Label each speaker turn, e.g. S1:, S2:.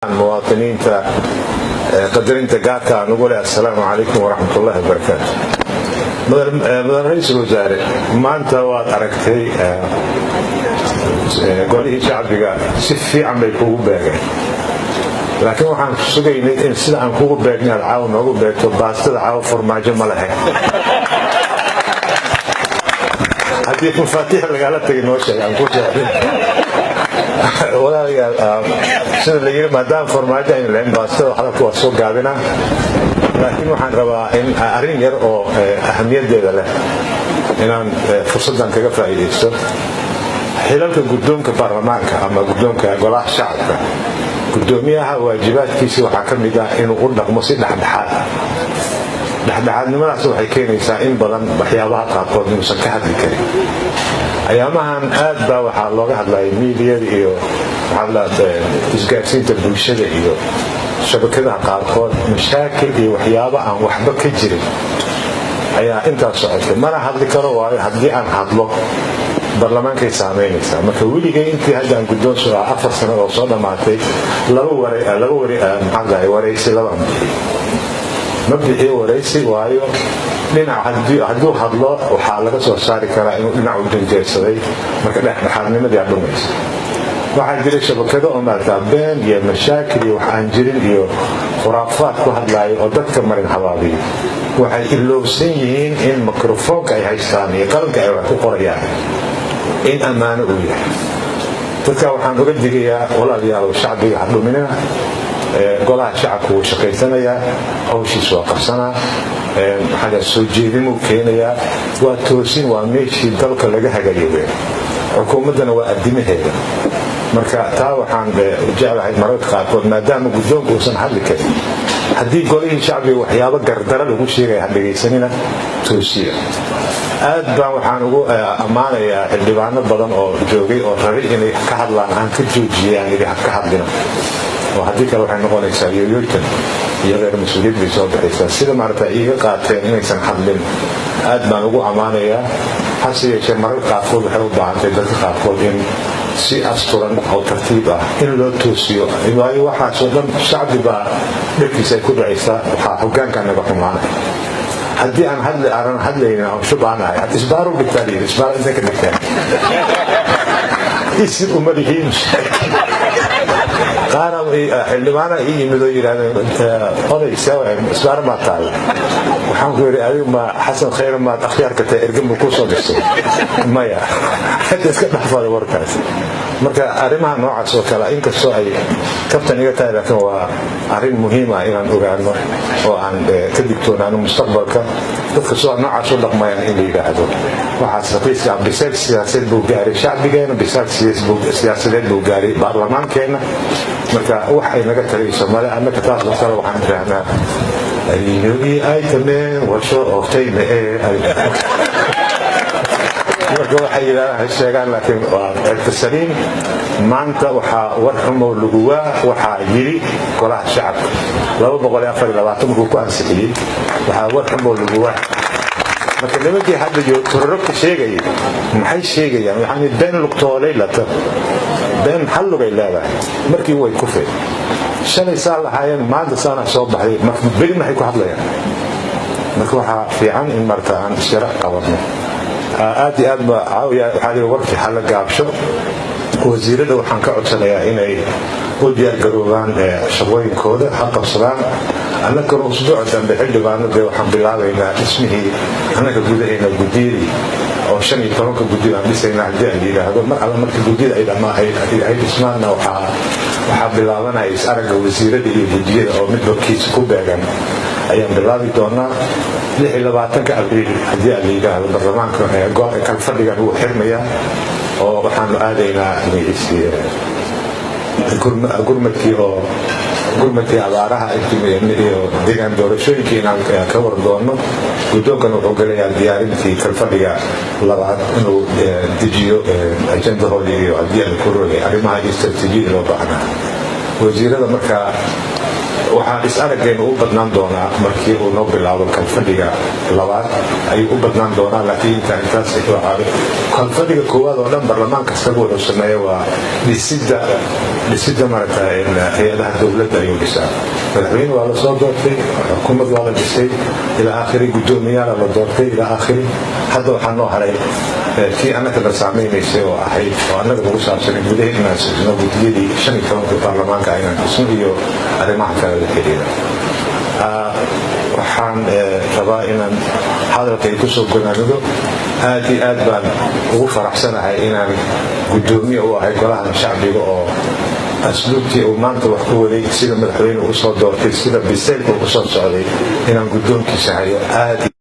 S1: المواطنين قدرين تقاطع نقول السلام عليكم ورحمة الله وبركاته. مدن رئيس الوزراء ما أنت وأركتي قولي شعبي سفي عمل كوب باقي لكن waxaan sugaynay in sida aan kugu beegnaa caaw noogu beegto baastada caaw farmaajo ma lahayn hadii ku faatiix laga tagay noo sheeg aan ku sheegay walaalayaal sida la yiri maadaama farmaajo ay leen baastada waxa ku soo gaabina laakiin waxaan rabaa in arrin yar oo ahamiyadeeda leh inaan fursadan kaga faa'iideysto xilalka guddoonka baarlamaanka ama guddoonka golaha shacabka gudoomiyaha waajibaadkiisa waxa kamid ah inuu u dhaqmo si dhaxdhaxaadnimadaas waxay keenaysaa in badan waxyaabaha qaarkood uusan ka hadli karin ayaamahan aad baa waxaa looga hadlayay miidiyada iyo isgaarsiinta bulshada iyo shabakadaha qaarkood mashaakil iyo waxyaabo aan waxba ka jirin ayaa intaas socotay mana hadli karo waayo haddii aan hadlo barlamaankay saameynaysaa marka weligay intii hadda aan guddoonso 4 sano oo soo dhamaatay waraysi laba mabdixii waraysi waayo dhinac hadduu hadlo waxaa laga soo saari karaa inuu dhinac u janjeersaday marka dhexdhexaadnimadii adhumaysa waxaa jiray shabakado oo maartaa been iyo mashaakil iyo wax aan jirin iyo khuraafaad ku hadlaaya oo dadka marin habaabiya waxay ilowsan yihiin in mikrofoonka ay haystaan iyo qaranka ay wax ku qorayaan in ammaano uu yahay dadka waxaan uga digayaa walaalayaal shacbiga hadhuminina golaha shacabku wuu shaqaysanayaa hawshiis waa qabsanaa maxaa soo jeedinuu keenayaa waa toosin waa meeshii dalka laga hagaajiyay xukuumaddana waa adimaheeda marka taa waxaan jeclahay mararka qaarkood maadaama guddoonku uusan hadli karin haddii golihii shacbiga waxyaabo gardara lagu sheegaya ha dhegaysanina toosiya aad baan waxaan ugu ammaanayaa xildhibaano badan oo joogay oo rabay inay ka hadlaan aan ka joojiyaan idin ka hadlina oo haddii kale waxay noqonaysaa yoyoytan iyo reer mas-uuliyad bay soo baxaysaa sida maarata iiga qaateen inaysan hadlin aad baan ugu ammaanayaa hase yeeshee mararka qaarkood waxay u baahantay dadka qaarkood in si asturan oo tartiib ah in loo toosiyo waayo waxaasoo dhan shacbi baa dhibkiisa ay ku dhacaysaa waxaa hoggaanka naga xumaanaya haddii aan hadlaynin aan shubaanahay had isbaaru dhigtaan isbaar inta ka dhigtaan isin uma lihiin qaara xildhibaana ii yimid oo yidhahdeen oday isbaar maa tahay waxaan ku yidhi adigu ma xasan khayr maad akhyaarka tahay ergama kuu soo gashay maya hadda iska dhaxfada warkaas marka arrimaha noocaas oo kale inkastoo ay kabtan iga tahay laakiin waa arrin muhiim ah inaan ogaano oo aan ka digtoonaano mustaqbalka dadka soo noocaas u dhaqmayaan in la yidhaahdo waxaas raqiiska bisaal siyaasadeed buu gaaray shacbigeena bisaal siyaasadeed buu gaaray baarlamaankeena marka wax ay naga tagayso male annaka taas oo kale waxaan idhaahnaa ayinogii ay tameen washo ooftayna marka waxay yidhahdaan sheegaan laakiin waa ciltasaliin maanta waxaa war xumoo laguwaa waxaa yidhi golaha shacabka 224 markuu ku ansixiyey waxaa war xumoo laguwaa marka nimankii hadda turorogta sheegayay maxay sheegayaan waxaan been lugtoolay lata been hal lugay leedahay markii way ku feen shalay saa lahaayeen maanta saana soo baxday marka beri maxay ku hadlayaan marka waxaa fiican in marta aan sharax qabanno aad iyo aad baa caawiya waxaa jira warkii xalla gaabsho wasiirada waxaan ka codsanayaa inay u diyaargaroobaan shaqooyinkooda ha qabsadaan annagana usbuuca dambe xildhibaanada waxaan bilaabaynaa dhismihii annaga gudaheena guddiyadii oo 15 guddi aan dhisaynaa haddii aan yidhaahdo mar alla marka guddiyada ay dhamaahayd ay dhismaanna waxaa bilaabanaya is-aragga wasiirada iyo guddiyada oo midba kiisa ku beegan ayaan bilaabi doonaa 26 abriil haddii aan la yidhaahdo baarlamaanka kal fadhigan wuu xirmayaa oo waxaanu aadaynaa gurmadkii abaaraha iyo deegaan doorashooyinkii inaan ka war doono guddoonkana wuxuu galayaa diyaarintii kalfadhiga labaad inuu dejiyo ajendahoodii iyo haddii aan ku rogay arrimaha iyo istaraatiijiyada loo baahnaa wasiirada markaa waxaan is-araggeena u badnaan doonaa markii uu noo bilaabo kalfadhiga labaad ayuu u badnaan doonaa, laakiin intaas kalfadhiga koowaad oo dhan barlamaan kastaba wuxuu sameeya waa dhisidda maaragta hay-adaha dowladda ayuu dhisaa. madaxweyne waa la soo doortay, xukuumad waa la dhisay, ilaa aakhiri guddoomiyaala la doortay, ilaa aakhiri hadda waxaa noo haray kii annagana saamaynaysay oo ahayd oo annaga ugu saabsanay gudaha inaan sixno guddiyadii 15 baarlamaanka inaan dhisno iyo arrimaha kale la xiriira. waxaan rabaa inaan hadalkay ku soo gonaanido. aad iyo aad baan ugu faraxsanahay inaan guddoomiye u ahay golahan shacbiga oo asluubtii uu maanta wax ku waday, sida madaxweyne u soo doortay, sida biseylka u soo socday inaan guddoonkiisa hayo. aad